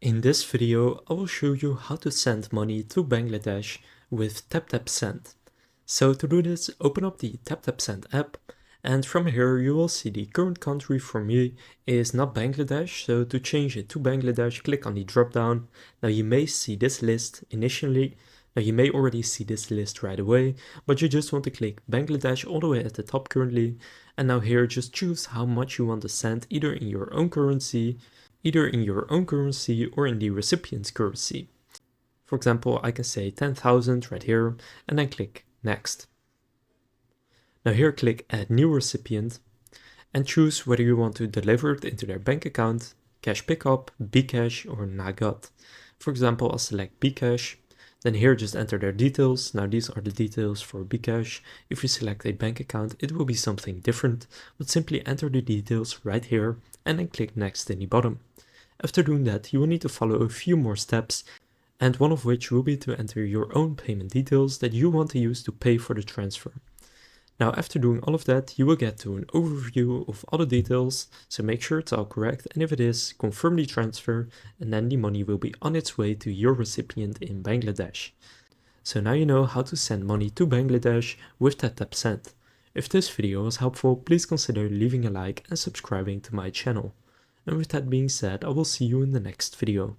In this video, I will show you how to send money to Bangladesh with TapTap Send. So to do this, open up the TapTap Send app, and from here you will see the current country for me is not Bangladesh, so to change it to Bangladesh, click on the drop down. Now you may see this list initially. Now you may already see this list right away, but you just want to click Bangladesh all the way at the top currently, and now here just choose how much you want to send, either in your own currency or in the recipient's currency. For example, I can say 10,000 right here and then click Next. Now here click Add New Recipient and choose whether you want to deliver it into their bank account, cash pickup, Bcash or Nagad. For example, I'll select Bcash. Then here just enter their details. Now these are the details for Bcash. If you select a bank account, it will be something different, but simply enter the details right here and then click Next in the bottom. After doing that, you will need to follow a few more steps, and one of which will be to enter your own payment details that you want to use to pay for the transfer. Now after doing all of that, you will get to an overview of all the details, so make sure it's all correct, and if it is, confirm the transfer, and then the money will be on its way to your recipient in Bangladesh. So now you know how to send money to Bangladesh with TapTap Send. If this video was helpful, please consider leaving a like and subscribing to my channel. And with that being said, I will see you in the next video.